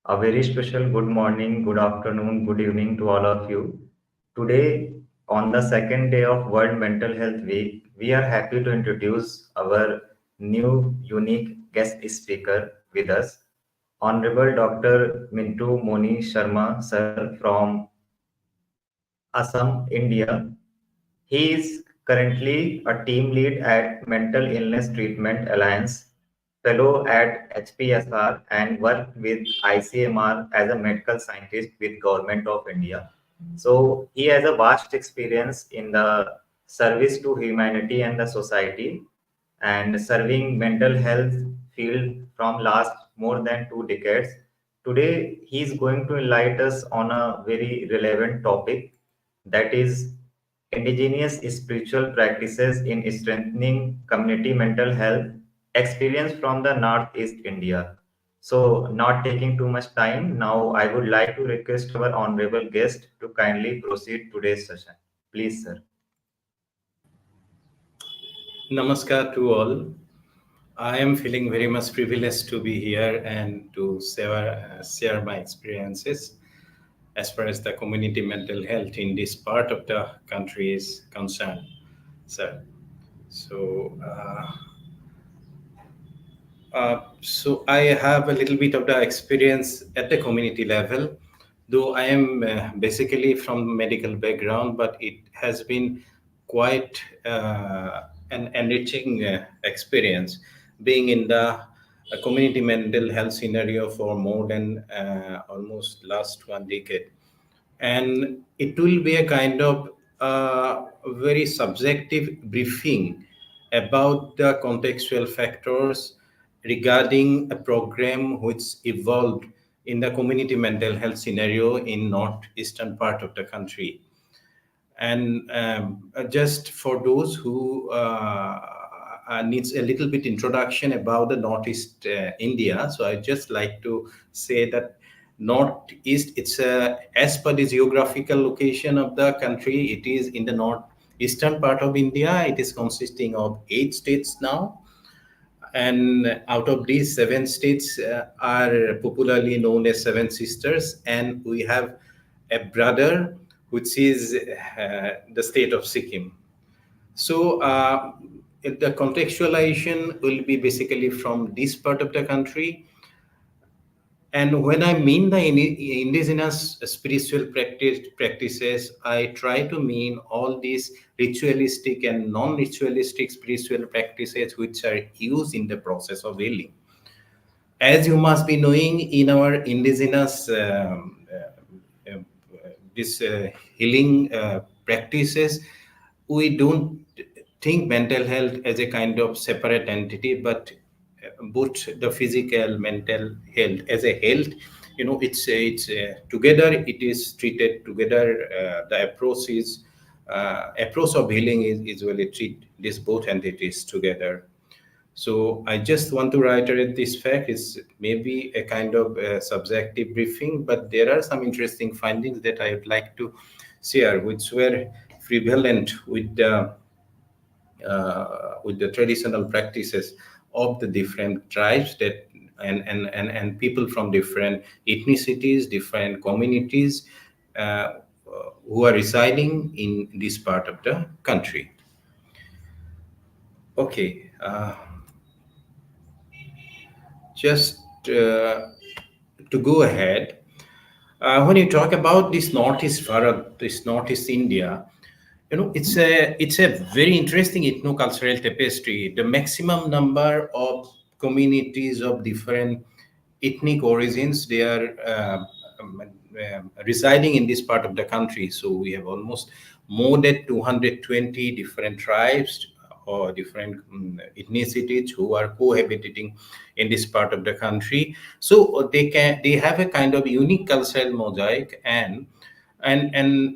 A very special good morning, good afternoon, good evening to all of you. Today, on the second day of World Mental Health Week, we are happy to introduce our new unique guest speaker with us, Honorable Dr. Mintu Moni Sharma sir from Assam, India. He is currently a team lead at Mental Illness Treatment Alliance, fellow at HPSR, and worked with ICMR as a medical scientist with Government of India. So he has a vast experience in the service to humanity and the society and serving mental health field from last more than 2 decades. Today, he is going to enlighten us on a very relevant topic, that is indigenous spiritual practices in strengthening community mental health, experience from the Northeast India. So, not taking too much time, now I would like to request our honorable guest to kindly proceed today's session. Please, sir. Namaskar to all. I am feeling very much privileged to be here and to share my experiences as far as the community mental health in this part of the country is concerned, sir. So, so I have a little bit of the experience at the community level, though I am basically from medical background, but it has been quite an enriching experience being in the community mental health scenario for more than almost last 1 decade. And it will be a kind of very subjective briefing about the contextual factors regarding a program which evolved in the community mental health scenario in northeastern part of the country. And just for those who needs a little bit introduction about the Northeast India, so I just like to say that Northeast, it's as per the geographical location of the country, it is in the northeastern part of India. It is consisting of 8 states now, and out of these 7 states are popularly known as Seven Sisters, and we have a brother which is the state of Sikkim. So the contextualization will be basically from this part of the country. And when I mean the indigenous spiritual practices, I try to mean all these ritualistic and non-ritualistic spiritual practices which are used in the process of healing. As you must be knowing, in our indigenous this healing practices, we don't think mental health as a kind of separate entity, but both the physical, mental health as a health. It's together. It is treated together. The approach of healing is usually treat these both entities together. So I just want to reiterate this fact. It's maybe a kind of subjective briefing, but there are some interesting findings that I would like to share, which were prevalent with the traditional practices of the different tribes that and people from different ethnicities, different communities who are residing in this part of the country. Okay. Just to go ahead, when you talk about this Northeast Bharat, this Northeast India, it's a very interesting ethno-cultural tapestry. The maximum number of communities of different ethnic origins, they are residing in this part of the country. So we have almost more than 220 different tribes or different ethnicities who are cohabitating in this part of the country. So they have a kind of unique cultural mosaic, and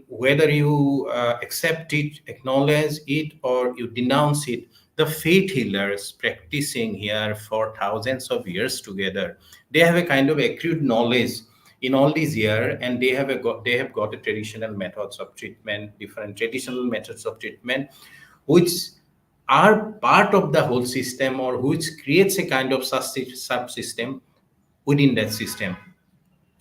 whether you accept it, acknowledge it, or you denounce it, the faith healers practicing here for thousands of years together, they have a kind of accrued knowledge in all these years, and they have got a traditional methods of treatment, different traditional methods of treatment, which are part of the whole system, or which creates a kind of subsystem within that system.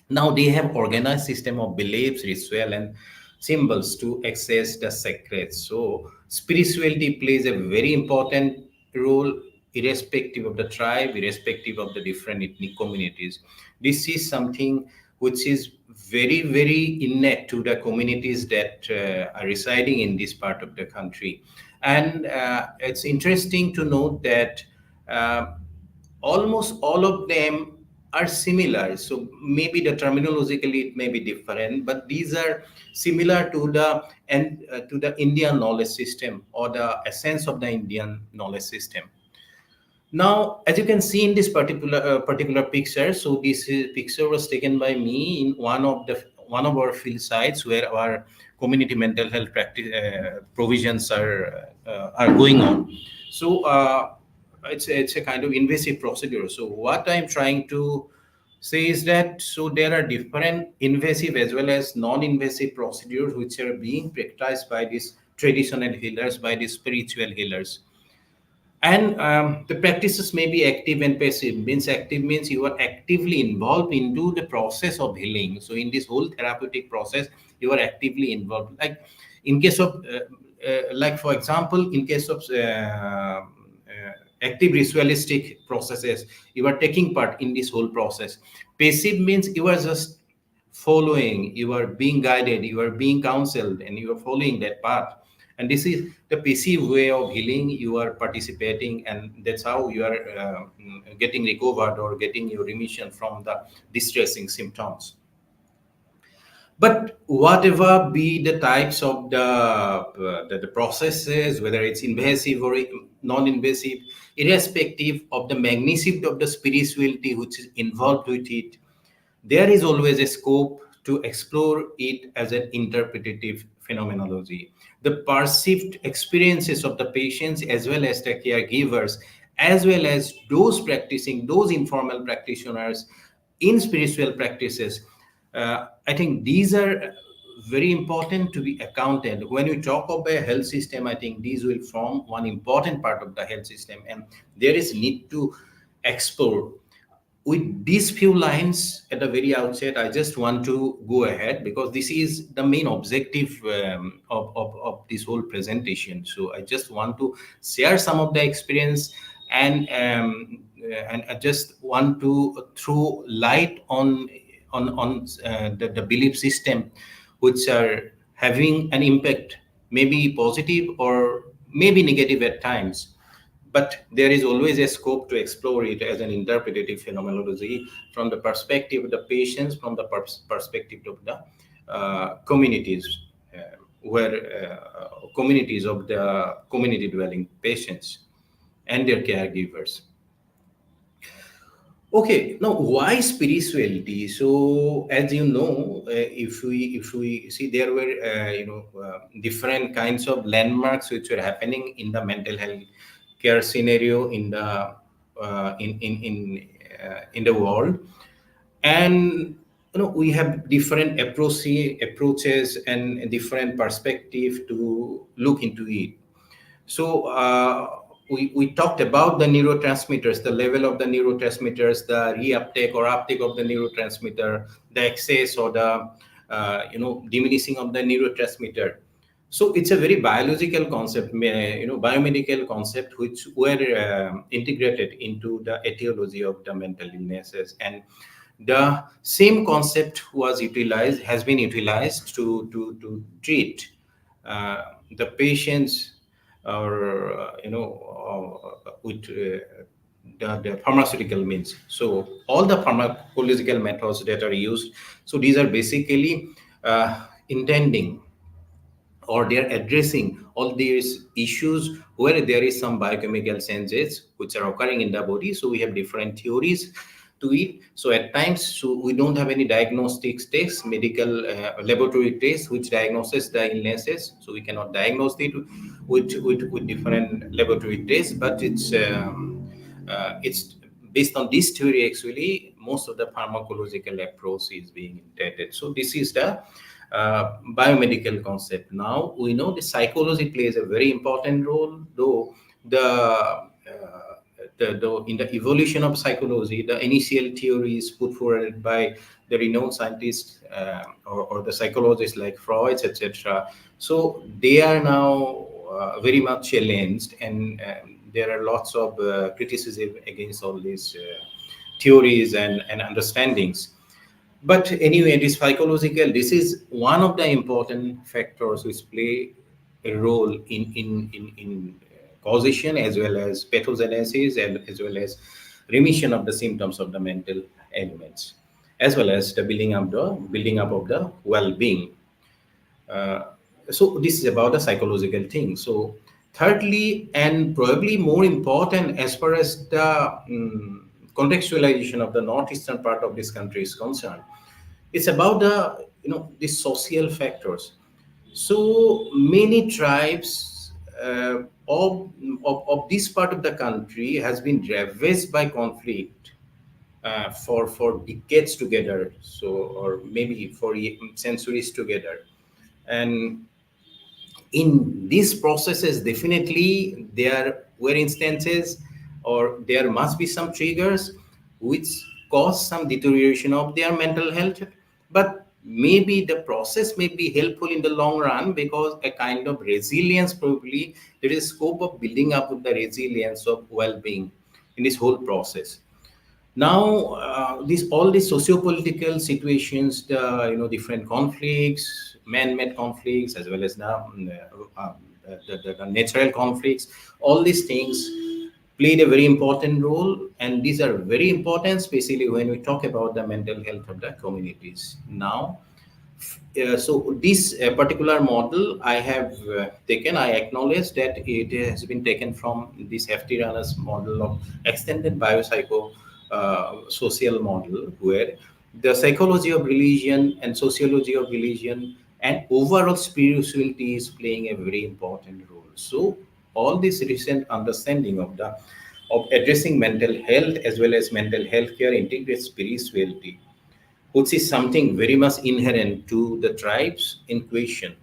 Now they have organized system of beliefs, ritual, and symbols to access the sacred. So spirituality plays a very important role, irrespective of the tribe, irrespective of the different ethnic communities. This is something which is very, very innate to the communities that are residing in this part of the country. And it's interesting to note that uh, almost all of them are similar. So maybe the terminologically it may be different, but these are similar to the to the Indian knowledge system or the essence of the Indian knowledge system. Now, as you can see in this particular picture, so picture was taken by me in one of our field sites where our community mental health practice provisions are going on. So it's a kind of invasive procedure. So what I'm trying to say is that so there are different invasive as well as non-invasive procedures which are being practiced by these traditional healers, by these spiritual healers. And the practices may be active and passive. Means active means you are actively involved into the process of healing. So in this whole therapeutic process, you are actively involved. Like in case of, like for example, in case of active ritualistic processes, you are taking part in this whole process. Passive means you are just following, you are being guided, you are being counseled, and you are following that path. And this is the passive way of healing. You are participating, and that's how you are getting recovered or getting your remission from the distressing symptoms. But whatever be the types of the processes, whether it's invasive or non-invasive, irrespective of the magnitude of the spirituality which is involved with it, there is always a scope to explore it as an interpretative phenomenology. The perceived experiences of the patients as well as the caregivers, as well as those practicing, those informal practitioners in spiritual practices, I think these are very important to be accounted. When we talk about a health system, I think these will form one important part of the health system, and there is need to explore. With these few lines at the very outset, I just want to go ahead because this is the main objective of this whole presentation. So I just want to share some of the experience, and I just want to throw light on the belief system which are having an impact, maybe positive or maybe negative at times, but there is always a scope to explore it as an interpretative phenomenology from the perspective of the patients, from the perspective of the communities, where communities of the community dwelling patients and their caregivers. Okay, now why spirituality? So, as you know, if we see, there were different kinds of landmarks which were happening in the mental health care scenario in the in the world, and we have different approaches and different perspective to look into it. So we talked about the neurotransmitters, the level of the neurotransmitters, the reuptake or uptake of the neurotransmitter, the excess or the diminishing of the neurotransmitter. So it's a very biological concept, biomedical concept, which were integrated into the etiology of the mental illnesses, and the same concept has been utilized to treat the patients or with the pharmaceutical means. So all the pharmacological methods that are used, so these are basically intending or they're addressing all these issues where there is some biochemical changes which are occurring in the body. So we have different theories to it. So at times, so we don't have any diagnostic tests, medical laboratory tests which diagnoses the illnesses. So we cannot diagnose it with different laboratory tests, but it's based on this theory. Actually, most of the pharmacological approach is being intended. So this is the biomedical concept. Now we know the psychology plays a very important role, though the in the evolution of psychology, the initial theories put forward by the renowned scientists or the psychologists like Freud, etc. So they are now very much challenged, and there are lots of criticism against all these theories and understandings. But anyway, this psychological, this is one of the important factors which play a role in causation as well as pathogenesis and as well as remission of the symptoms of the mental ailments, as well as the building up of the well-being. Uh, so this is about the psychological thing. So thirdly, and probably more important as far as the contextualization of the northeastern part of this country is concerned, it's about the these social factors. So many tribes of this part of the country has been ravaged by conflict for decades together, so or maybe for centuries together. And in these processes, definitely there were instances or there must be some triggers which cause some deterioration of their mental health. But maybe the process may be helpful in the long run because a kind of resilience, probably there is scope of building up of the resilience of well-being in this whole process. Now, these all these socio-political situations, the different conflicts, man-made conflicts, as well as now the natural conflicts, all these things played a very important role, and these are very important, especially when we talk about the mental health of the communities. Now, so this particular model I have taken, I acknowledge that it has been taken from this FT Rana's model of extended biopsycho social model, where the psychology of religion and sociology of religion and overall spirituality is playing a very important role. So all this recent understanding of addressing mental health as well as mental health care integrates spirituality, which is something very much inherent to the tribes in question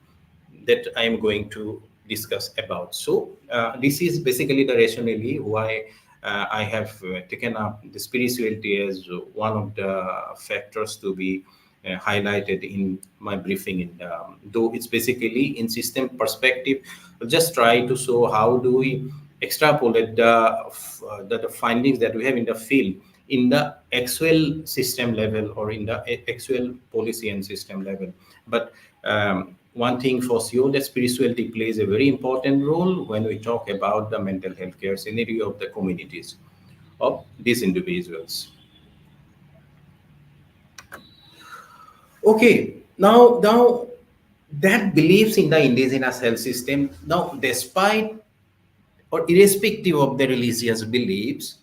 that I am going to discuss about. So this is basically the rationale why I have taken up the spirituality as one of the factors to be highlighted in my briefing. Though it's basically in system perspective, I'll just try to show how do we extrapolate the findings that we have in the field in the actual system level or in the actual policy and system level. But one thing for sure, that spirituality plays a very important role when we talk about the mental health care scenario of the communities of these individuals. Okay, now that beliefs in the indigenous health system, now despite or irrespective of the religious beliefs,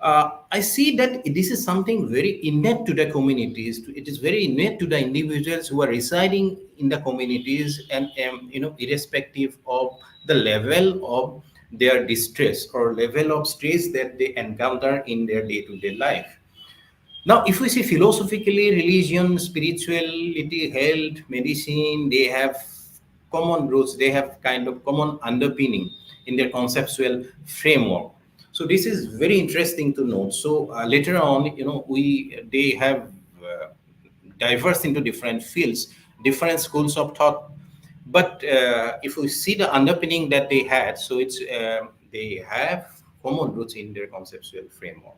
I see that this is something very innate to the communities. It is very innate to the individuals who are residing in the communities, and irrespective of the level of their distress or level of stress that they encounter in their day-to-day life. Now, if we see philosophically, religion, spirituality, health, medicine, they have common roots, they have kind of common underpinning in their conceptual framework. So this is very interesting to note. So later on, they have diverse into different fields, different schools of thought. But if we see the underpinning that they had, so it's they have common roots in their conceptual framework.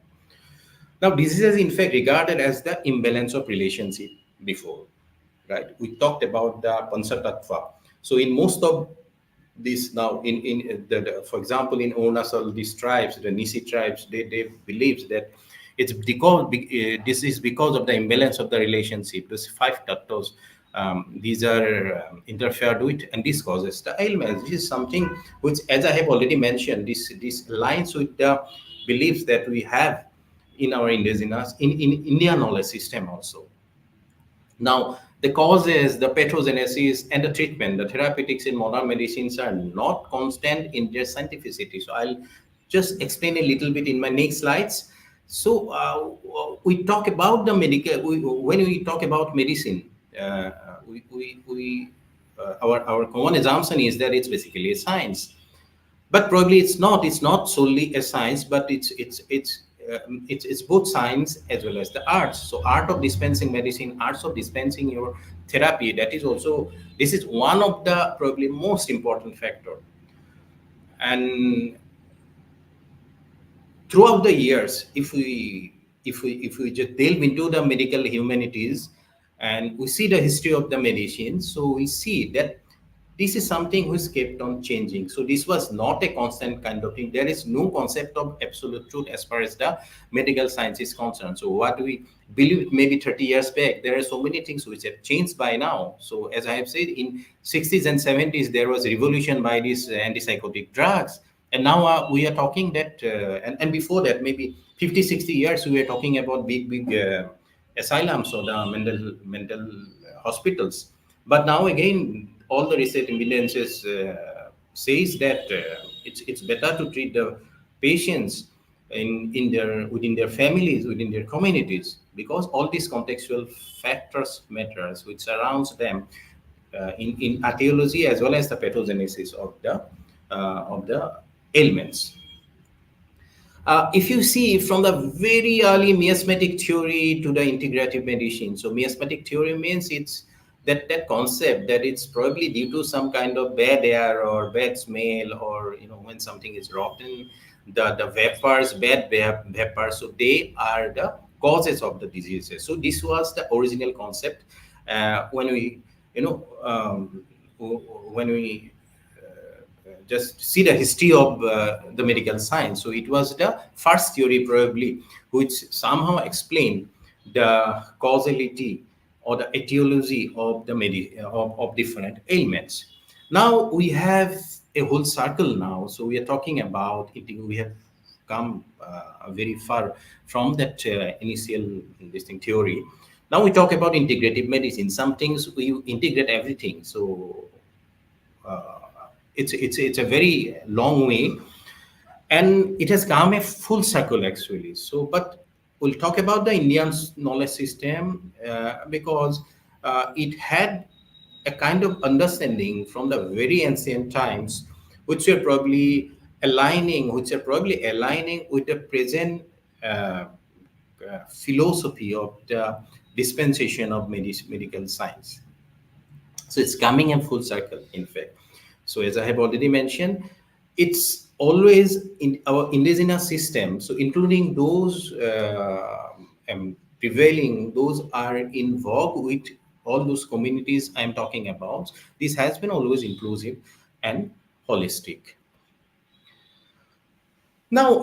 Now, this is in fact regarded as the imbalance of relationship before, right? We talked about the Panchatattva. So in most of this now, for example, in Arunachal, these tribes, the Nisi tribes, they believe that it's because this is because of the imbalance of the relationship. Those five tattvas, these are interfered with, and this causes the ailments. This is something which, as I have already mentioned, this aligns with the beliefs that we have in our indigenous in Indian knowledge system also. Now, the causes, the pathogenesis, and the treatment, the therapeutics in modern medicines are not constant in their scientificity. So I'll just explain a little bit in my next slides. So we talk about the medical, when we talk about medicine, our common assumption is that it's basically a science. But probably it's not solely a science, but it's both science as well as the arts. So art of dispensing medicine, arts of dispensing your therapy, that is also, this is one of the probably most important factor. And throughout the years, if we just delve into the medical humanities and we see the history of the medicine, so we see that this is something which kept on changing. So this was not a constant kind of thing. There is no concept of absolute truth as far as the medical science is concerned. So what we believe maybe 30 years back, there are so many things which have changed by now. So as I have said, in 60s and 70s, there was revolution by these antipsychotic drugs. And now we are talking that, and before that, maybe 50, 60 years, we were talking about big asylums or the mental hospitals. But now again, all the research evidences says that it's better to treat the patients in their within their families, within their communities, because all these contextual factors matters which surrounds them in etiology as well as the pathogenesis of the ailments. If you see from the very early miasmatic theory to the integrative medicine, so miasmatic theory means it's that concept that it's probably due to some kind of bad air or bad smell, or when something is rotten, the vapors, vapors, so they are the causes of the diseases. So this was the original concept when we you know when we just see the history of the medical science. So it was the first theory probably which somehow explained the causality or the etiology of the of different ailments. Now we have a whole circle now. So we are talking about it. We have come very far from that initial this thing theory. Now we talk about integrative medicine. Some things we integrate everything. So uh, it's a very long way, and it has come a full circle actually. So but we'll talk about the Indian knowledge system because it had a kind of understanding from the very ancient times which are probably aligning with the present uh, philosophy of the dispensation of medical science. So it's coming in full circle, in fact. So as I have already mentioned, it's always in our indigenous system. So including those prevailing, those are in vogue with all those communities I'm talking about. This has been always inclusive and holistic. Now,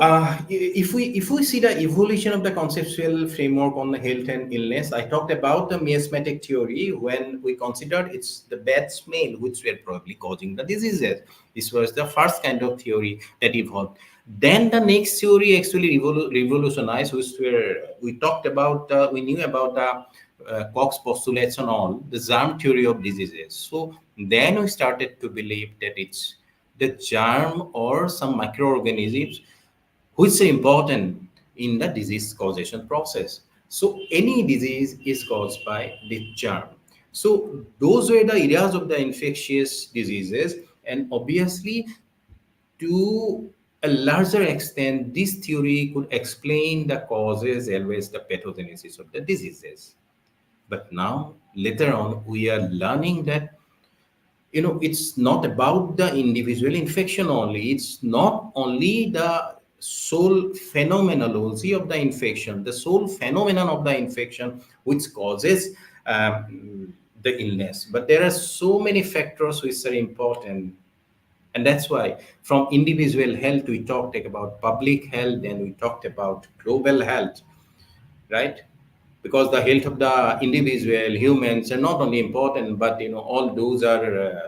if we see the evolution of the conceptual framework on the health and illness, I talked about the miasmatic theory when we considered it's the bad smell which were probably causing the diseases. This was the first kind of theory that evolved. Then the next theory actually revolutionized, which we talked about, we knew about the Koch's postulates and all, the germ theory of diseases. So then we started to believe that it's the germ or some microorganisms which are important in the disease causation process. So any disease is caused by the germ. So those were the areas of the infectious diseases, and obviously to a larger extent, this theory could explain the causes as well as the pathogenesis of the diseases. But now, later on, we are learning that it's not about the individual infection only. It's not only the sole phenomenology of the infection, the sole phenomenon of the infection which causes the illness, but there are so many factors which are important. And that's why from individual health we talked about public health, and we talked about global health, right? Because the health of the individual humans are not only important, but all those are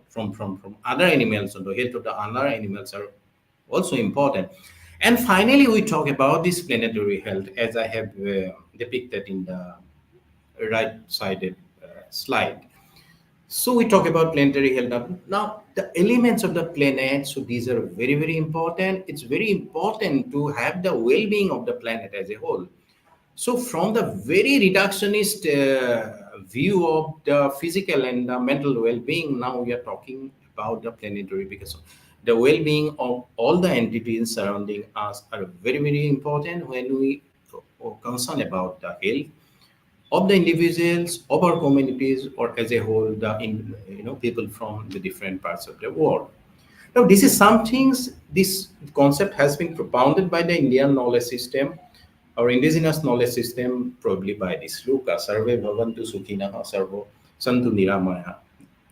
from other animals, and the health of the other animals are also important. And finally we talk about this planetary health, as I have depicted in the right sided slide. So we talk about planetary health now. Now, the elements of the planet, so these are very, very important. It's very important to have the well-being of the planet as a whole. So from the very reductionist view of the physical and the mental well-being, now we are talking about the planetary, because the well-being of all the entities surrounding us are very, very important when we are concerned about the health of the individuals, of our communities, or as a whole, people from the different parts of the world. Now, this is some things. This concept has been propounded by the Indian knowledge system, our indigenous knowledge system, probably by this Luka, Sarve Bhavantu Sukhinaha Sarvo Santu Niramaya.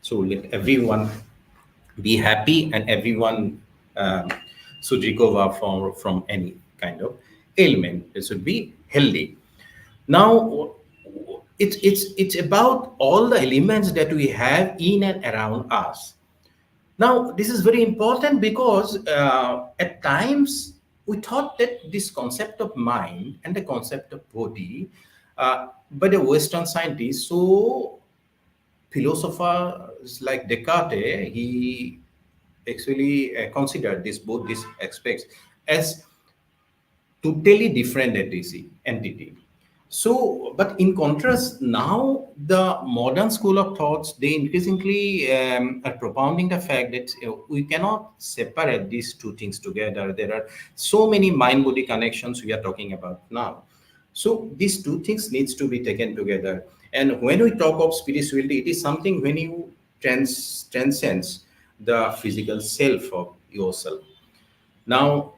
So let everyone be happy and everyone um, should recover from any kind of ailment. It should be healthy. Now, it's about all the elements that we have in and around us. Now, this is very important because at times we thought that this concept of mind and the concept of body by the Western scientists, so philosophers like Descartes, he actually considered this both these aspects as totally different entity. So, but in contrast, now the modern school of thoughts, they increasingly are propounding the fact that we cannot separate these two things together. There are so many mind-body connections we are talking about now. So these two things needs to be taken together. And when we talk of spirituality, it is something when you transcends the physical self of yourself. Now,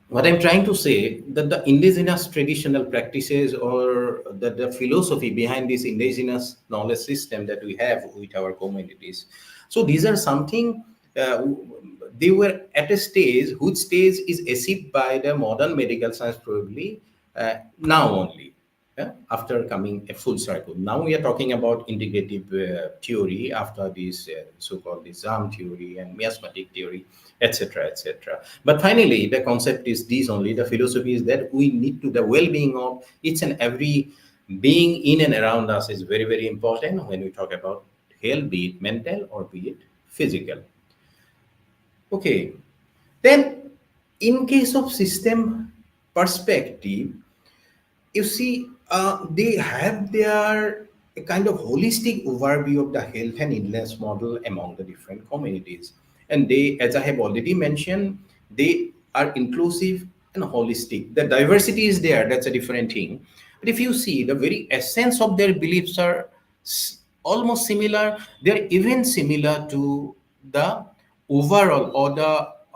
what I'm trying to say that the indigenous traditional practices or the philosophy behind this indigenous knowledge system that we have with our communities. So these are something they were at a stage which stage is achieved by the modern medical science probably now only. After coming a full circle. Now we are talking about integrative theory after this so-called the ZAM theory and miasmatic theory, etc., etc. But finally, the concept is this only. The philosophy is that we need to the well-being of each and every being in and around us is very, very important when we talk about health, be it mental or be it physical. Okay, then in case of system perspective, you see, they have their a kind of holistic overview of the health and illness model among the different communities. And they, as I have already mentioned, they are inclusive and holistic. The diversity is there, that's a different thing. But if you see, the very essence of their beliefs are almost similar. They're even similar to the overall or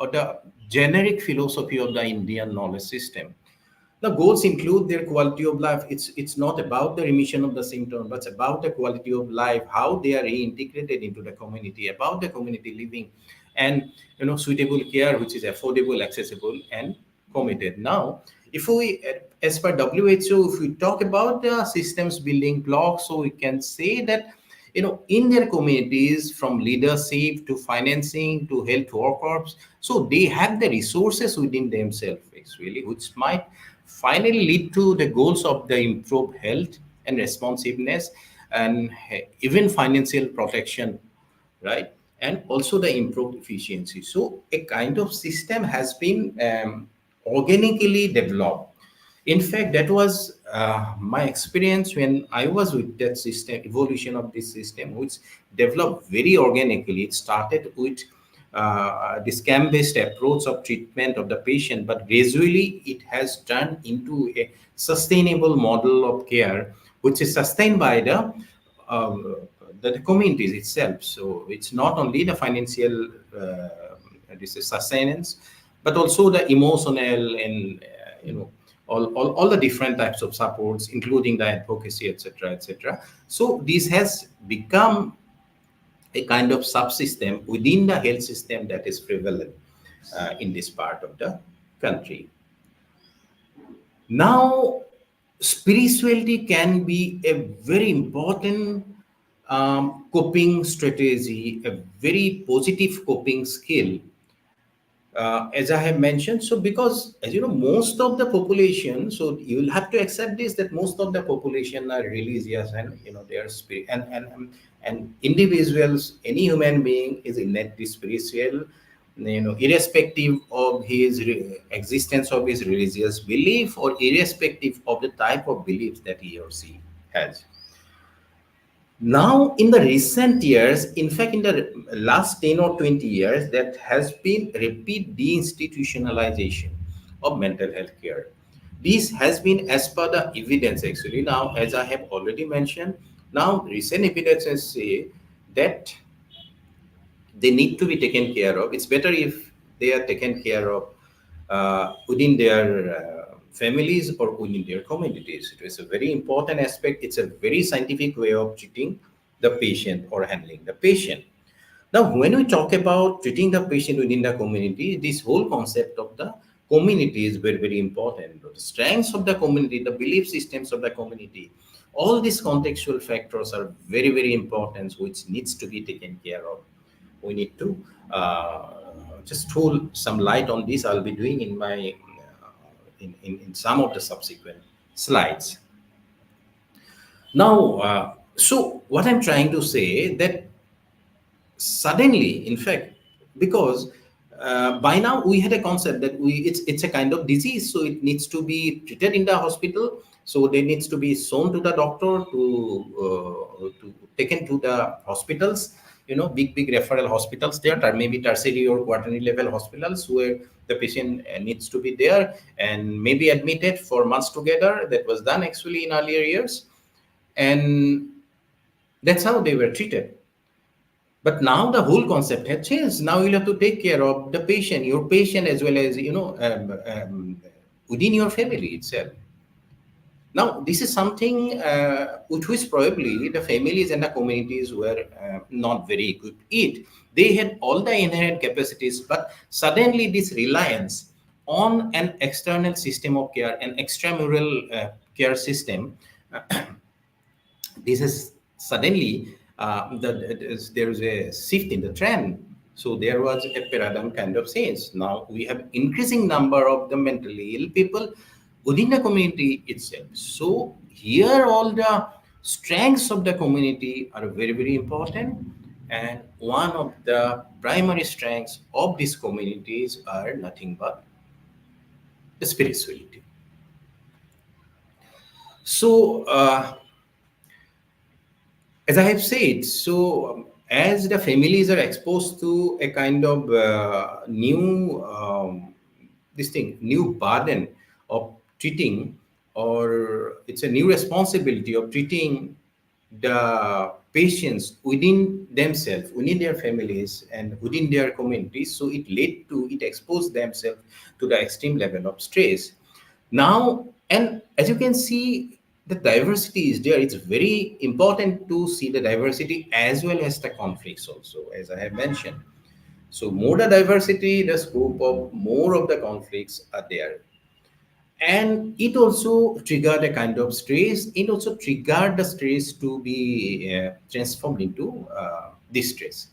the generic philosophy of the Indian knowledge system. The goals include their quality of life. It's not about the remission of the symptom, but it's about the quality of life, how they are reintegrated into the community, about the community living, and suitable care which is affordable, accessible, and committed. Now, if we, as per WHO, if we talk about the systems building blocks, so we can say that in their communities, from leadership to financing to health workers, so they have the resources within themselves actually, which might finally lead to the goals of the improved health and responsiveness and even financial protection, right? And also the improved efficiency. So a kind of system has been organically developed. In fact, that was my experience when I was with that system, evolution of this system, which developed very organically. It started with the scam-based approach of treatment of the patient, but gradually it has turned into a sustainable model of care, which is sustained by uh, the communities itself. So it's not only the financial this is sustenance, but also the emotional and all the different types of supports, including the advocacy, etc., etc. So this has become a kind of subsystem within the health system that is prevalent in this part of the country. Now, spirituality can be a very important coping strategy, a very positive coping skill, as I have mentioned. So, because as you know, most of the population, so you will have to accept this that most of the population are religious, and they are spirit and individuals. Any human being is innately spiritual, irrespective of his existence of his religious belief or irrespective of the type of beliefs that he or she has. Now, in the recent years, in fact, in the last 10 or 20 years, there has been repeat deinstitutionalization of mental health care. This has been as per the evidence actually. Now, as I have already mentioned, now recent evidences say that they need to be taken care of. It's better if they are taken care of within their families or within their communities. It is a very important aspect. It's a very scientific way of treating the patient or handling the patient. Now, when we talk about treating the patient within the community, this whole concept of the community is very, very important. The strengths of the community, the belief systems of the community, all these contextual factors are very, very important, which needs to be taken care of. We need to just throw some light on this. I'll be doing in my in some of the subsequent slides. Now, so what I'm trying to say that suddenly, in fact, because by now we had a concept that it's a kind of disease, so it needs to be treated in the hospital. So they needs to be shown to the doctor to taken to the hospitals, big referral hospitals there, or maybe tertiary or quaternary level hospitals where the patient needs to be there and maybe admitted for months together. That was done actually in earlier years, and that's how they were treated. But now the whole concept has changed. Now you have to take care of the patient, your patient, as well as within your family itself. Now this is something which probably the families and the communities were not very equipped it. They had all the inherent capacities, but suddenly this reliance on an external system of care, an extramural care system, this is suddenly there's a shift in the trend. So there was a paradigm kind of change. Now we have increasing number of the mentally ill people within the community itself. So here all the strengths of the community are very, very important. And one of the primary strengths of these communities are nothing but the spirituality. So as I have said, so as the families are exposed to a kind of new new burden of treating, or it's a new responsibility of treating the patients within themselves, within their families, and within their communities. So it exposed themselves to the extreme level of stress. Now, and as you can see, the diversity is there. It's very important to see the diversity as well as the conflicts also, as I have mentioned. So more the diversity, the scope of more of the conflicts are there. And it also triggered a kind of stress. It also triggered the stress to be transformed into distress.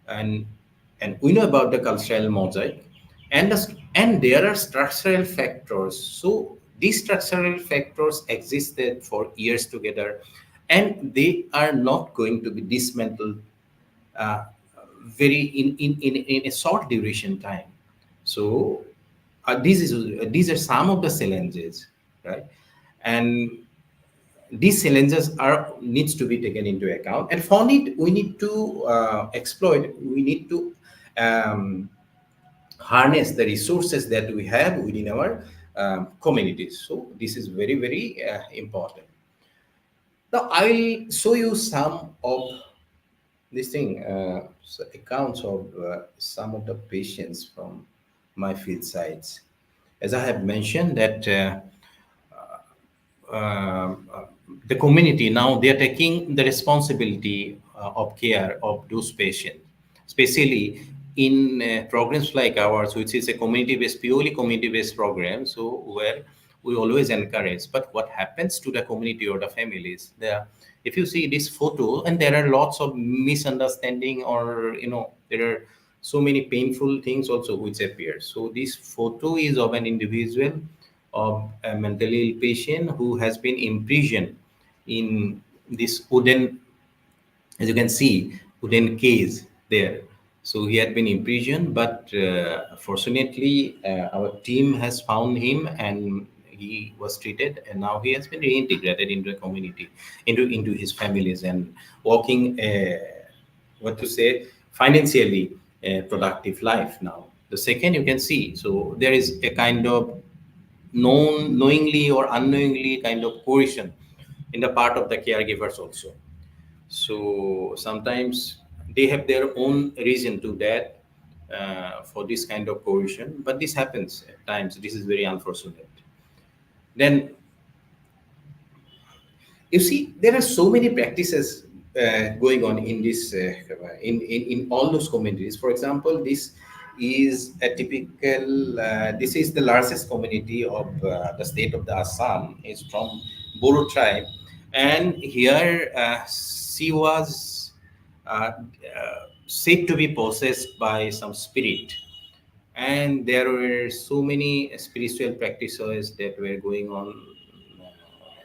And we know about the cultural mosaic, and there are structural factors. So these structural factors existed for years together, and they are not going to be dismantled uh, very in a short duration time. So these are some of the challenges, right? And these challenges are needs to be taken into account, and for it we need to exploit, we need to um, harness the resources that we have within our communities. So this is very, very important. Now I will show you some of this thing accounts of some of the patients from my field sites. As I have mentioned that the community now they are taking the responsibility of care of those patients, especially in programs like ours, which is a community-based, purely community-based program. So where we always encourage. But what happens to the community or the families? There, if you see this photo, and there are lots of misunderstanding, or there are so many painful things also which appear. So this photo is of an individual, of a mentally ill patient who has been imprisoned in this wooden, as you can see, wooden cage there. So he had been imprisoned, but fortunately, our team has found him, and he was treated, and now he has been reintegrated into a community, into his families, and walking what to say, financially productive life now. The second, you can see, so there is a kind of knowingly or unknowingly kind of coercion in the part of the caregivers also. So sometimes they have their own reason to that, for this kind of coercion, but this happens at times. This is very unfortunate. Then you see there are so many practices going on in this in all those communities. For example, this is a typical this is the largest community of the state of the Assam. Is from Boro tribe, and here she was said to be possessed by some spirit, and there were so many spiritual practices that were going on,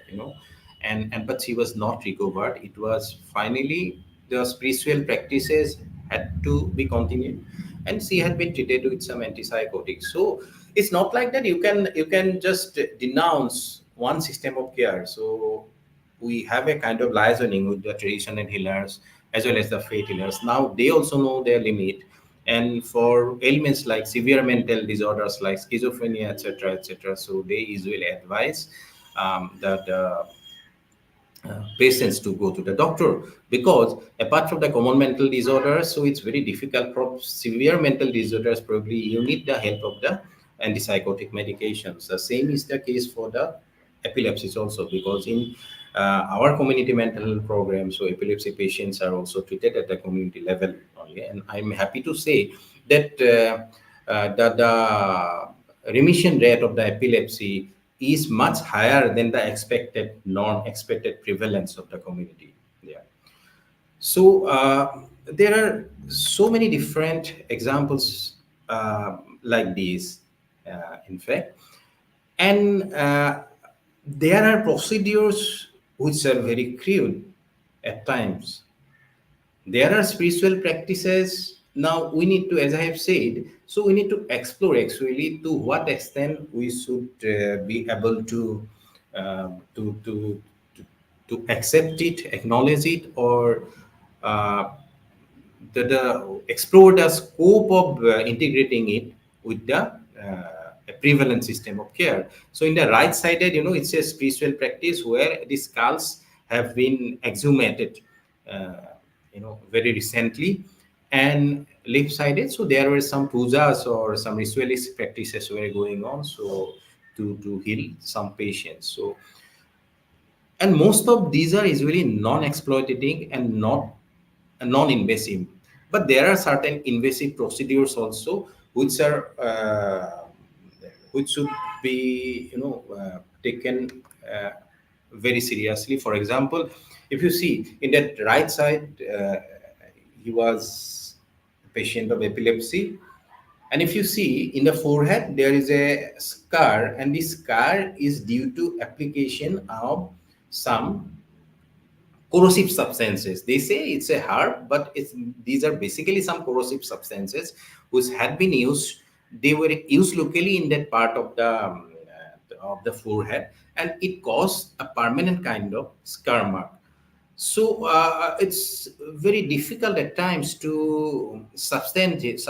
you know, and but she was not recovered. It was finally the spiritual practices had to be continued, and she had been treated with some antipsychotics. So it's not like that you can just denounce one system of care. So we have a kind of liaising with the traditional healers as well as the faith healers. Now they also know their limit, and for ailments like severe mental disorders like schizophrenia, etc., so they usually advise that patients to go to the doctor, because apart from the common mental disorders, so it's very difficult. For severe mental disorders, probably you need the help of the antipsychotic medications. The same is the case for the epilepsies also, because in our community mental health program, so epilepsy patients are also treated at the community level only. And I'm happy to say that the remission rate of the epilepsy is much higher than the expected norm, expected prevalence of the community there. So there are so many different examples like these, in fact, and there are procedures which are very crude at times. There are spiritual practices. Now we need to, as I have said, so we need to explore actually to what extent we should be able to, to, to to accept it, acknowledge it, or uh, the explore the scope of integrating it with the prevalent system of care. So in the right sided, it's a spiritual practice where the skulls have been exhumated, very recently, and left sided. So there were some pujas or some ritualist practices were going on. So to heal some patients. So, and most of these are usually non-exploitative and not non-invasive, but there are certain invasive procedures also which are which should be taken very seriously. For example, if you see in that right side, he was a patient of epilepsy, and if you see in the forehead, there is a scar, and this scar is due to application of some corrosive substances. They say it's a herb, but these are basically some corrosive substances which had been used. They were used locally in that part of the forehead, and it caused a permanent kind of scar mark. So it's very difficult at times to substantiate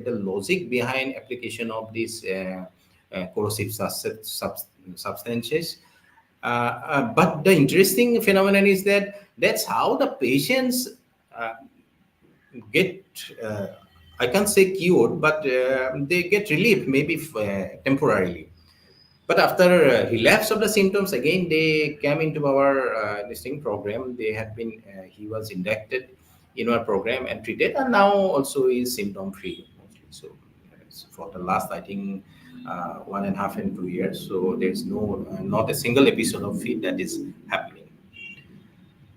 the logic behind application of these corrosive substances. But the interesting phenomenon is that that's how the patients uh, get, uh, I can't say cured, but they get relief, maybe temporarily. But after relapse of the symptoms, again they came into our this thing program. They had been he was inducted in our program and treated, and now also is symptom free. So for the last, I think, 1.5 and 2 years. So there's not a single episode of feed that is happening.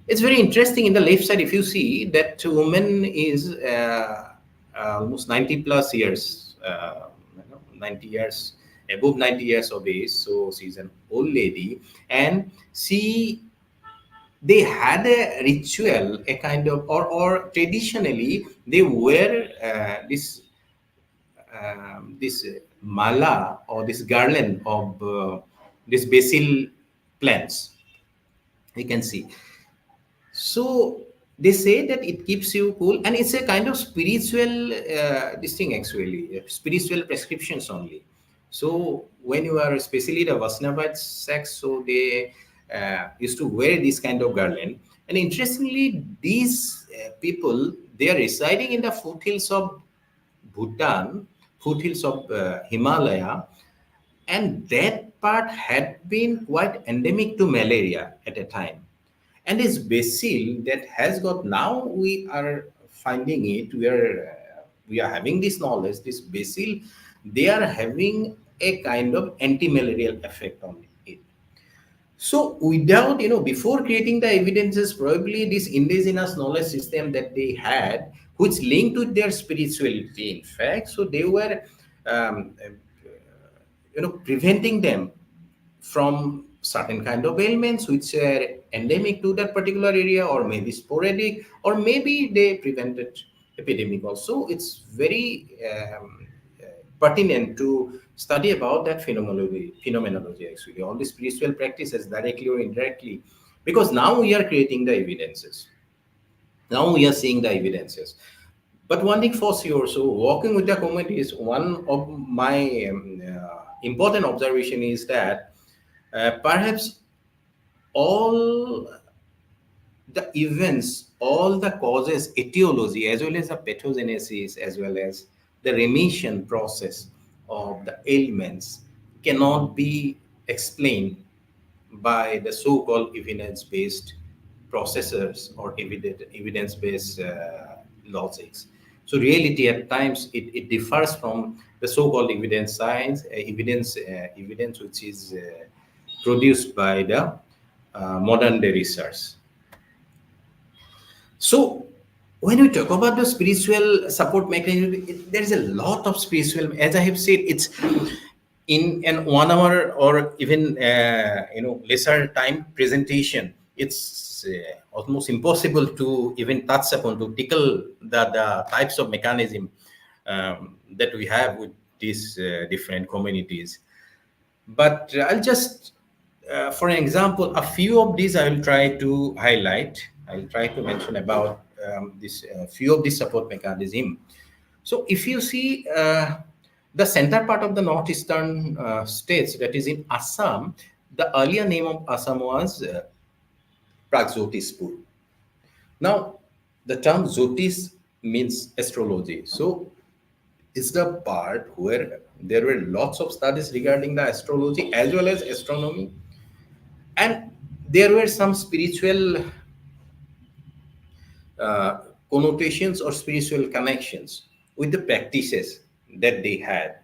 It's very interesting in the left side. If you see that woman is almost 90 plus years, 90 years, above 90 years of age. So she's an old lady, and they had a ritual, a kind of, or traditionally they wear this mala or this garland of these basil plants, you can see. So they say that it keeps you cool, and it's a kind of spiritual this thing actually, spiritual prescriptions only. So when you are, especially the Vaishnavite sects, so they used to wear this kind of garland. And interestingly, these people, they are residing in the foothills of Bhutan, foothills of Himalaya, and that part had been quite endemic to malaria at a time. And this basil that has got, now we are finding it, we are having this knowledge, this basil, they are having a kind of anti-malarial effect on it. So without, before creating the evidences, probably this indigenous knowledge system that they had, which linked with their spirituality, in fact, so they were, um, preventing them from certain kind of ailments which are endemic to that particular area, or maybe sporadic, or maybe they prevented epidemic also. It's very pertinent to study about that phenomenology actually, all the spiritual practices directly or indirectly, because now we are creating the evidences. Now we are seeing the evidences. But one thing for sure, so working with the community is one of my important observation is that perhaps all the events, all the causes, etiology, as well as the pathogenesis, as well as the remission process of the ailments cannot be explained by the so-called evidence-based processors or evidence-based logics. So reality at times it differs from the so-called evidence science, evidence which is produced by the modern day research. So when we talk about the spiritual support mechanism, there is a lot of spiritual. As I have said, it's in an 1 hour or even lesser time presentation. It's almost impossible to even touch upon, to tickle the types of mechanism that we have with these different communities. But I'll just, for an example, a few of these I will try to highlight. I'll try to mention about this few of these support mechanism. So if you see the center part of the northeastern states, that is in Assam, the earlier name of Assam was Pragjotispur. Now, the term Jyotish means astrology. So it's the part where there were lots of studies regarding the astrology as well as astronomy, and there were some spiritual uh, connotations or spiritual connections with the practices that they had.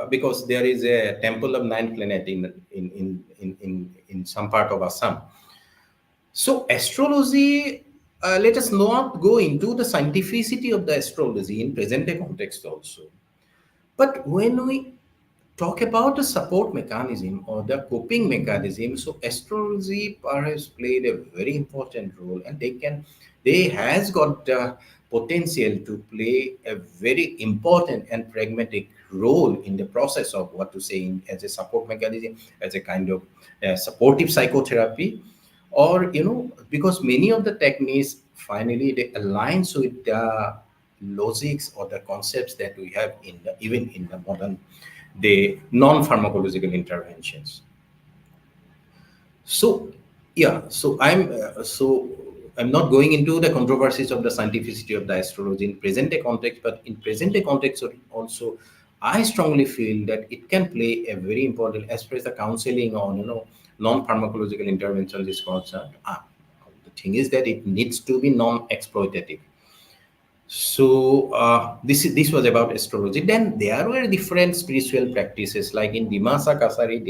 Because there is a temple of nine planet in some part of Assam. So astrology, let us not go into the scientificity of the astrology in present day context also. But when we talk about the support mechanism or the coping mechanism, so astrology perhaps played a very important role, and they has got the potential to play a very important and pragmatic role in the process of what to say as a support mechanism, as a kind of supportive psychotherapy, or because many of the techniques finally they aligns with the logics or the concepts that we have in the, even in the modern day non-pharmacological interventions. So yeah, I'm not going into the controversies of the scientificity of the astrology in present day context, but in present day context also, I strongly feel that it can play a very important as far as the counseling on non-pharmacological interventions is concerned. The thing is that it needs to be non-exploitative. So this was about astrology. Then there were different spiritual practices, like in Dimasa Kasari,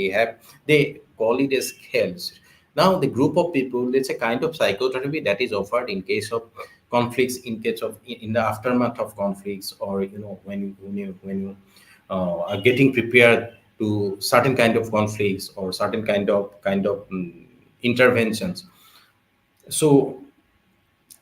they call it as scales. Now the group of people, it's a kind of psychotherapy that is offered in case of conflicts, in case of in the aftermath of conflicts, or when you are getting prepared to certain kind of conflicts or certain kind of interventions. So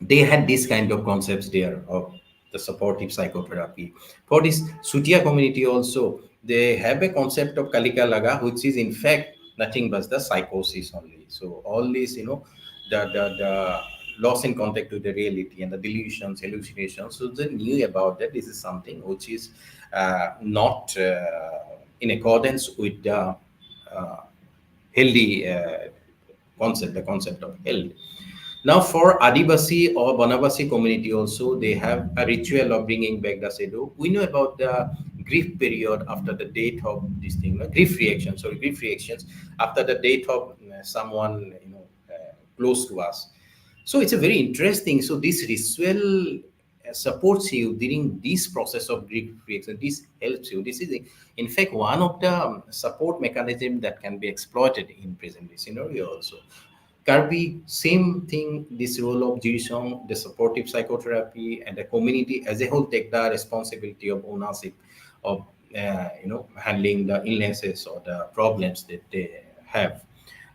they had this kind of concepts there of the supportive psychotherapy. For this Sutia community also, they have a concept of kalika laga, which is in fact nothing but the psychosis only. So all these, the loss in contact with the reality and the delusions, hallucinations. So they knew about that. This is something which is not in accordance with the uh, healthy concept, the concept of health. Now, for Adivasi or Banavasi community also, they have a ritual of bringing back the Sedu. We know about the grief period after the death of this thing, grief reactions after the death of someone, close to us. So it's a very interesting. So this ritual supports you during this process of grief reaction. This helps you. This is, in fact, one of the support mechanism that can be exploited in present day scenario also. Kirby, same thing, this role of Jirisong, the supportive psychotherapy, and the community as a whole take the responsibility of ownership of, handling the illnesses or the problems that they have.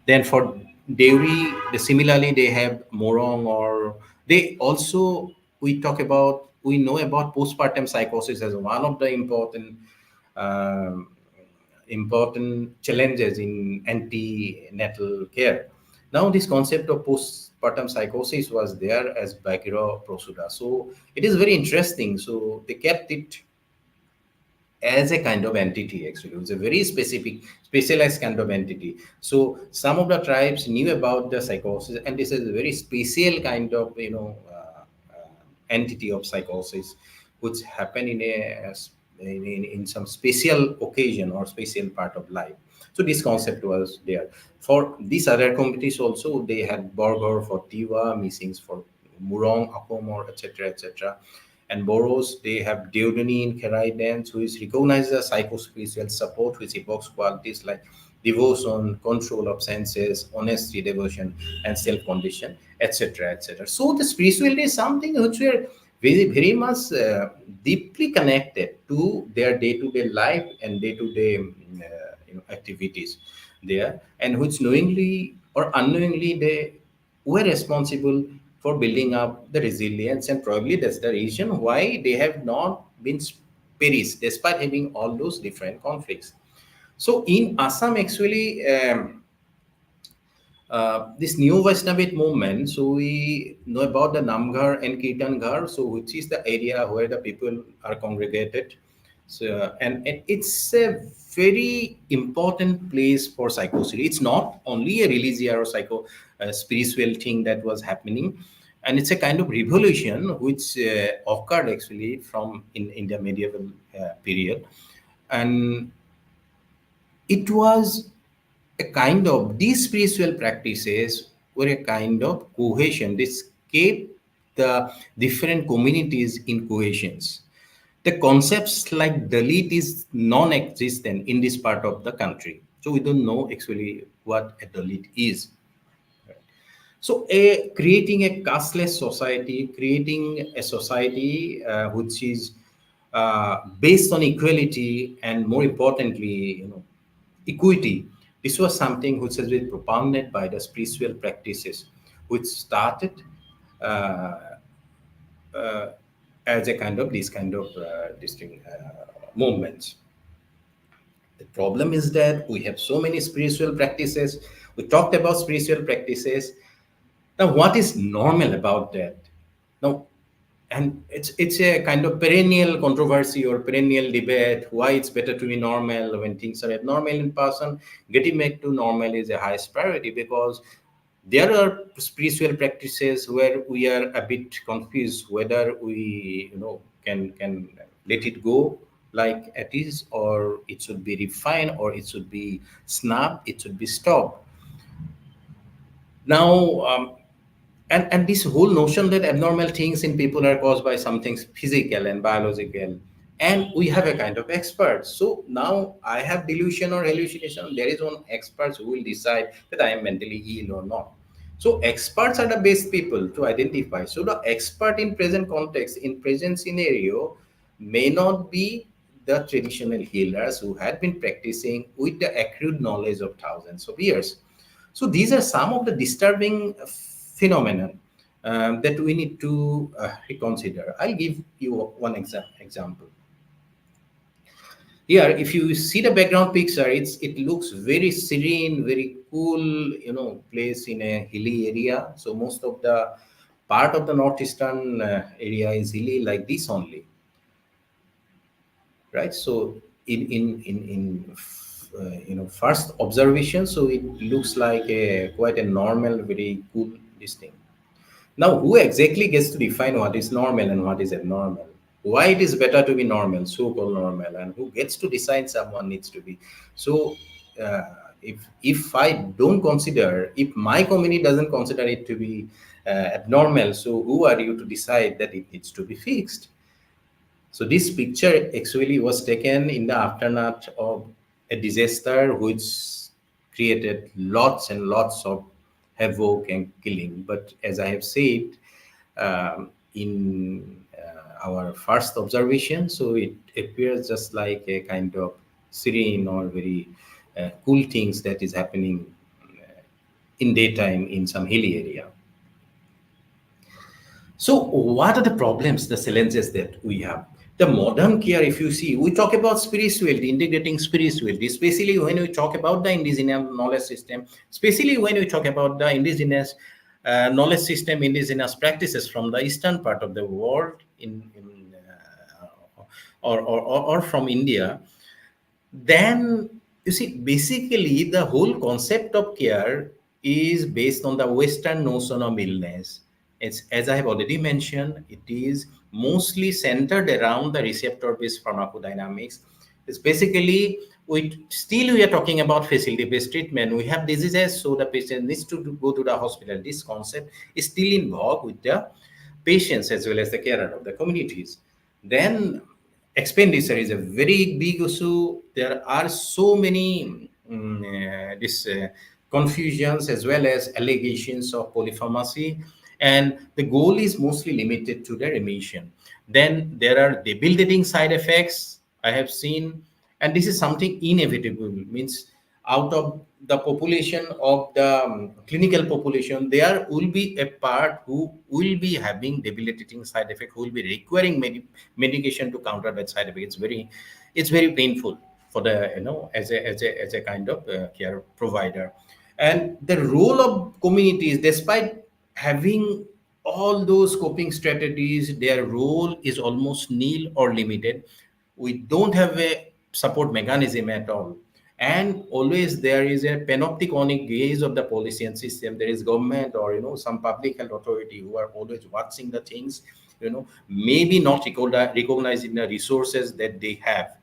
Then for dairy, similarly, they have morong, or they also, we know about postpartum psychosis as one of the um, important challenges in antenatal care. Now, this concept of postpartum psychosis was there as Bakira Prosuda. So it is very interesting. So they kept it as a kind of entity, actually. It's a very specific, specialized kind of entity. So some of the tribes knew about the psychosis, and this is a very special kind of, entity of psychosis, which happen in some special occasion or special part of life. So this concept was there. For these other communities also, they had Borgor for Tiwa, Missings for Murong, Akomor, etc., etc. And Boros, they have Deodani in Kerai dance, who is recognized as psychospiritual support, which evokes qualities like devotion, control of senses, honesty, devotion, and self-condition, etc., etc. So the spirituality is something which we are very, very much deeply connected to their day-to-day life and day-to-day activities there, and which knowingly or unknowingly they were responsible for building up the resilience, and probably that's the reason why they have not been perished despite having all those different conflicts. So in Assam, actually, this new Vaishnavite movement, so we know about the Namghar and Kirtan Ghar, so which is the area where the people are congregated. So, and it's a very important place for psychosity. It's not only a religious or spiritual thing that was happening, and it's a kind of revolution which occurred actually from in the medieval period, and it was a kind of, these spiritual practices were a kind of cohesion. This kept the different communities in cohesions. The concepts like Dalit is non-existent in this part of the country. So we don't know actually what a Dalit is. So, creating a casteless society, creating a society which is based on equality and, more importantly, equity. This was something which has been propounded by the spiritual practices, which started uh, uh, as a kind of these kind of distinct movements. The problem is that we have so many spiritual practices. We talked about spiritual practices. Now, what is normal about that? Now, and it's a kind of perennial controversy or perennial debate why it's better to be normal when things are abnormal in person. Getting back to normal is a highest priority, because there are spiritual practices where we are a bit confused whether we can let it go like it is, or it should be refined, or it should be snapped, it should be stopped. Now, and this whole notion that abnormal things in people are caused by something physical and biological, and we have a kind of expert. So now I have delusion or hallucination, there is one expert who will decide that I am mentally ill or not. So experts are the best people to identify. So the expert in present context, in present scenario, may not be the traditional healers who had been practicing with the accrued knowledge of thousands of years. So these are some of the disturbing phenomenon that we need to reconsider. I'll give you one example. Here, if you see the background picture, it looks very serene, very cool, place in a hilly area. So most of the part of the northeastern area is hilly like this only, right? So first observation, so it looks like a quite a normal, very cool this thing. Now, who exactly gets to define what is normal and what is abnormal? Why it is better to be normal, so-called normal, and who gets to decide someone needs to be? So, uh, if I don't consider, if my community doesn't consider it to be abnormal, so who are you to decide that it needs to be fixed? So this picture actually was taken in the aftermath of a disaster which created lots and lots of havoc and killing. But as I have said, in our first observation, so it appears just like a kind of serene or very cool things that is happening in daytime in some hilly area. So, what are the problems, the challenges that we have? The modern care, if you see, we talk about spirituality, integrating spirituality, especially when we talk about the indigenous knowledge system, especially when we talk about the indigenous knowledge system, indigenous practices from the eastern part of the world, or from India. Then you see, basically, the whole concept of care is based on the Western notion of illness. It's, as I have already mentioned, it is mostly centered around the receptor-based pharmacodynamics. It's basically, we are talking about facility-based treatment. We have diseases, so the patient needs to go to the hospital. This concept is still involved with the patients as well as the carer of the communities. Then expenditure is a very big issue. There are so many this confusions as well as allegations of polypharmacy, and the goal is mostly limited to the remission. Then there are debilitating side effects I have seen, and this is something inevitable. Means out of the population of the clinical population, there will be a part who will be having debilitating side effect, who will be requiring medication to counter that side effect. It's very painful for the as a kind of care provider. And the role of communities, despite having all those coping strategies, their role is almost nil or limited. We don't have a support mechanism at all. And always there is a panopticonic gaze of the policy and system. There is government or some public health authority who are always watching the things, maybe not recognizing the resources that they have.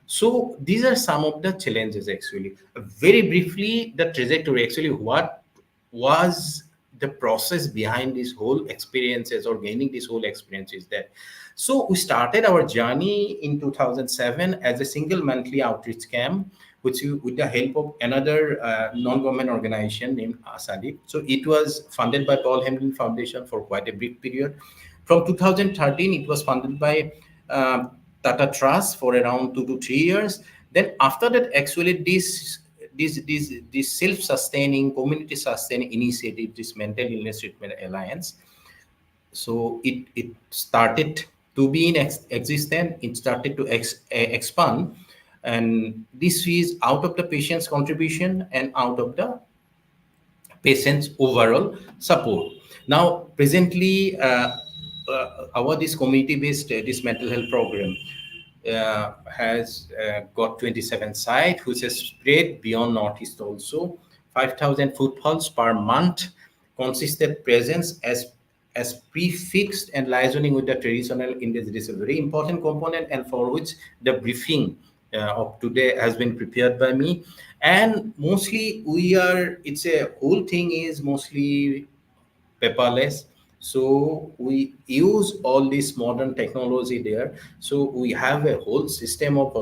So these are some of the challenges actually. Very briefly, the trajectory actually, what was the process behind this whole experiences or gaining this whole experience is that. So we started our journey in 2007 as a single monthly outreach camp, with the help of another non-government organization named ASADIP. So it was funded by Paul Hamlin Foundation for quite a brief period. From 2013, it was funded by Tata Trust for around 2 to 3 years. Then after that, actually, this self-sustaining, community-sustaining initiative, this Mental Illness Treatment Alliance, so it started to be in existence. It started to expand, and this is out of the patient's contribution and out of the patient's overall support. Now, presently, our this community-based this mental health program has got 27 sites, which is spread beyond Northeast also. 5,000 footfalls per month, consistent presence as prefixed and liaising with the traditional Indian. This is a very important component, and for which the briefing of today has been prepared by me. And mostly it's a whole thing is mostly paperless. So we use all this modern technology there. So we have a whole system of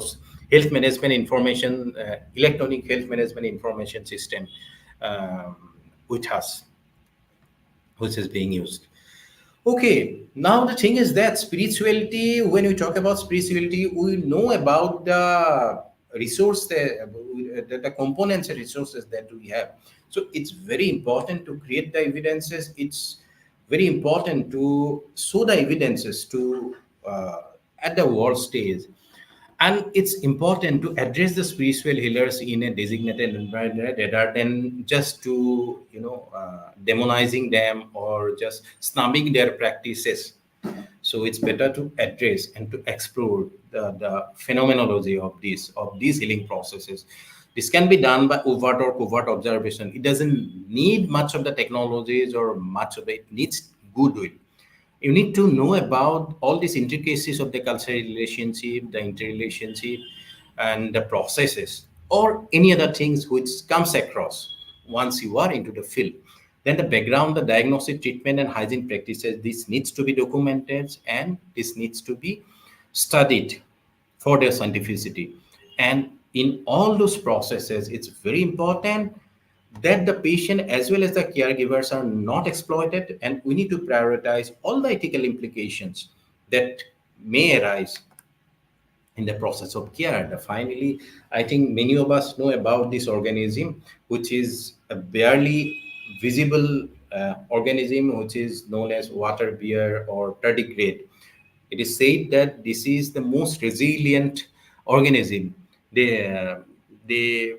health management information, electronic health management information system um, with us, which is being used. Okay, now the thing is that spirituality, when we talk about spirituality, we know about the resource, the components and resources that we have. So it's very important to create the evidences. It's very important to show the evidences to at the world stage. And it's important to address the spiritual healers in a designated environment rather than just to demonizing them or just snubbing their practices. So it's better to address and to explore the phenomenology of these healing processes. This can be done by overt or covert observation. It doesn't need much of the technologies or much of it. It needs goodwill. You need to know about all these intricacies of the cultural relationship, the interrelationship, and the processes, or any other things which comes across once you are into the field. Then the background, the diagnostic, treatment, and hygiene practices, this needs to be documented and this needs to be studied for their scientificity. And in all those processes, it's very important that the patient as well as the caregivers are not exploited, and we need to prioritize all the ethical implications that may arise in the process of care. And finally, I think many of us know about this organism, which is a barely visible organism, which is known as water bear or tardigrade. It is said that this is the most resilient organism. They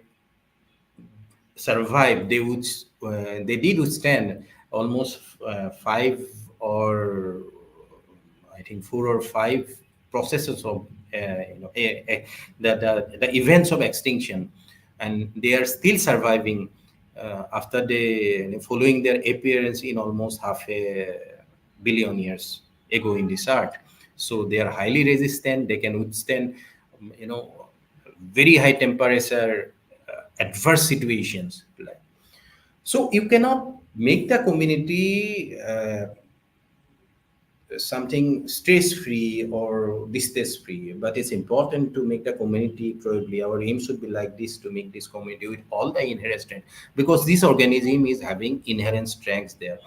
survive. They did withstand almost five or I think four or five processes of the events of extinction, and they are still surviving after they following their appearance in almost half a billion years ago in this earth. So they are highly resistant. They can withstand, you know, very high temperature, adverse situations. So you cannot make the community something stress-free or distress-free, but it's important to make the community, probably our aim should be like this, to make this community with all the inherent strength, because this organism is having inherent strengths there.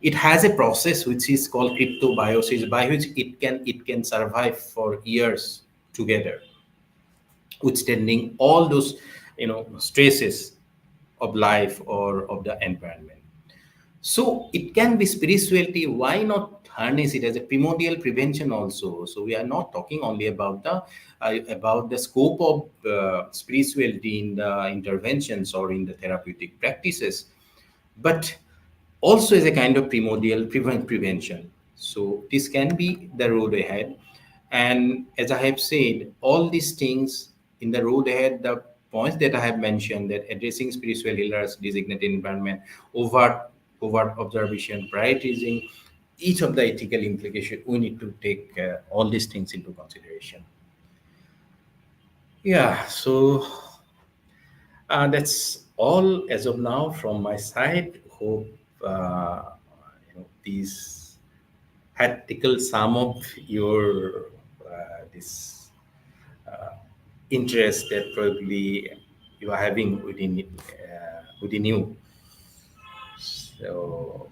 It has a process which is called cryptobiosis, by which it can survive for years together, withstanding all those stresses of life or of the environment. So it can be spirituality. Why not harness it as a primordial prevention also? So we are not talking only about the scope of spirituality in the interventions or in the therapeutic practices, but also as a kind of primordial prevention. So this can be the road ahead. And as I have said, all these things in the road ahead, the points that I have mentioned, that addressing spiritual healers, designated environment, overt observation, prioritizing each of the ethical implications, we need to take all these things into consideration. Yeah, so that's all as of now from my side. Hope these had tickled some of your this interest that probably you are having within you. So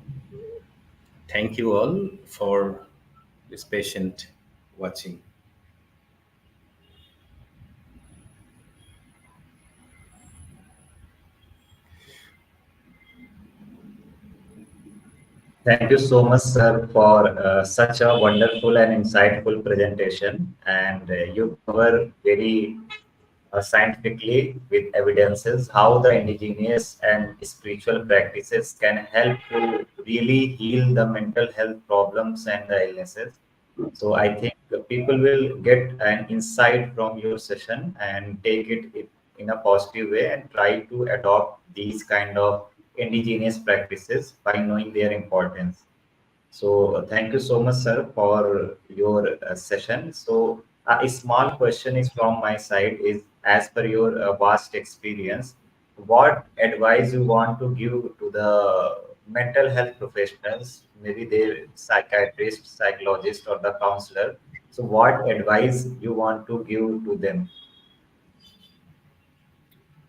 thank you all for this patient watching. Thank you so much, sir, for such a wonderful and insightful presentation. And you cover very scientifically with evidences how the indigenous and spiritual practices can help to really heal the mental health problems and the illnesses. So I think the people will get an insight from your session and take it in a positive way and try to adopt these kind of indigenous practices by knowing their importance. So thank you so much, sir, for your session. So a small question is from my side is, as per your vast experience, what advice you want to give to the mental health professionals, maybe they psychiatrist, psychologist, or the counselor. So what advice you want to give to them?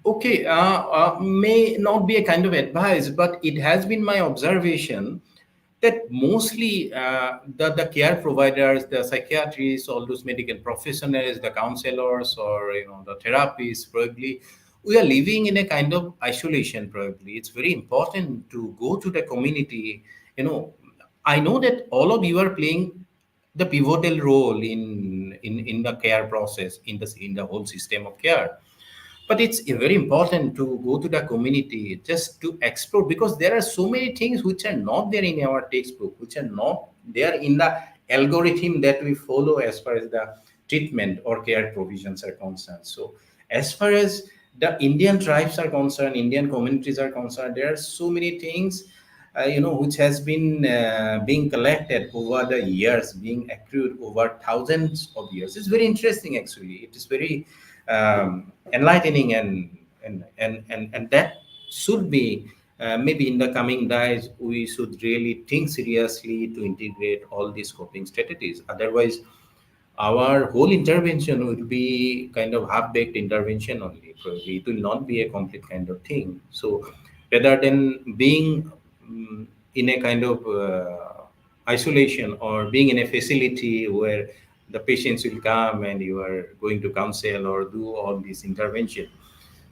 Okay, may not be a kind of advice, but it has been my observation that mostly the care providers, the psychiatrists, all those medical professionals, the counselors, or the therapists, probably we are living in a kind of isolation. Probably it's very important to go to the community. I know that all of you are playing the pivotal role in the care process, in the whole system of care. But it's very important to go to the community just to explore, because there are so many things which are not there in our textbook, which are not there in the algorithm that we follow as far as the treatment or care provisions are concerned. So as far as the Indian tribes are concerned, Indian communities are concerned, there are so many things which has been being collected over the years, being accrued over thousands of years. It's very interesting, actually. It is very enlightening, and that should be maybe in the coming days we should really think seriously to integrate all these coping strategies. Otherwise, our whole intervention will be kind of half-baked intervention only. Probably it will not be a complete kind of thing. So rather than being in a kind of isolation, or being in a facility where the patients will come and you are going to counsel or do all this intervention,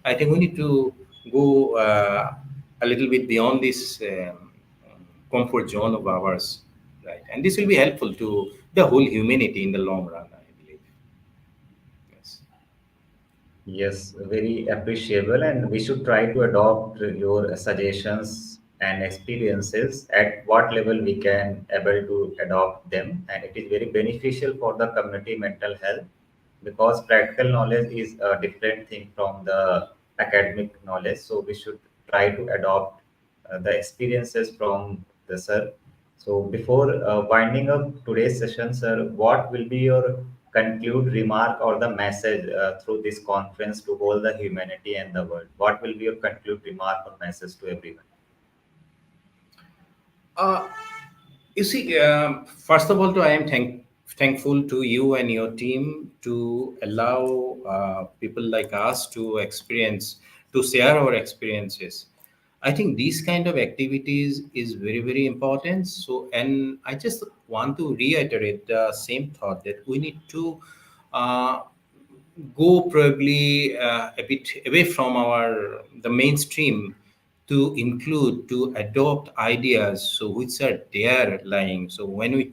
I think we need to go a little bit beyond this comfort zone of ours, right? And this will be helpful to the whole humanity in the long run, I believe. Yes. Yes, very appreciable, and we should try to adopt your suggestions and experiences at what level we can able to adopt them, and it is very beneficial for the community mental health because practical knowledge is a different thing from the academic knowledge. So we should try to adopt the experiences from the sir. So before winding up today's session, sir, what will be your conclude remark or the message through this conference to all the humanity and the world? What will be your conclude remark or message to everyone? Uh, You see, first of all, I am thankful to you and your team to allow people like us to share our experiences. I think these kind of activities is very, very important. So, and I just want to reiterate the same thought that we need to uh, go probably a bit away from our the mainstream, to include, to adopt ideas so which are there lying. So when we,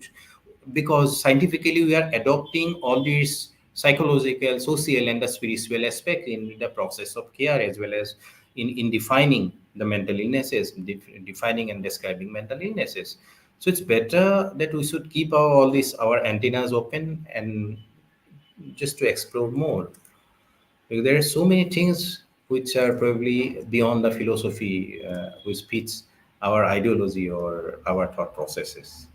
because scientifically we are adopting all these psychological, social, and the spiritual aspect in the process of care, as well as in defining the mental illnesses, defining and describing mental illnesses. So it's better that we should keep all these our antennas open, and just to explore more. Because there are so many things which are probably beyond the philosophy, which fits our ideology or our thought processes.